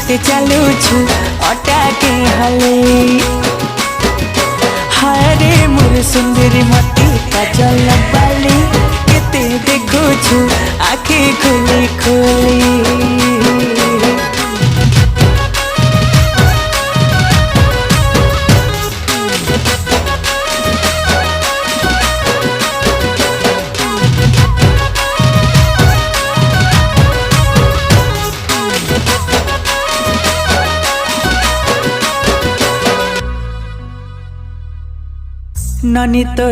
केते चालू छु अटा के हले हारे मोर सुंदरी मती काजल बाली केते देखो छु आँखी खोली खोली। ननी तो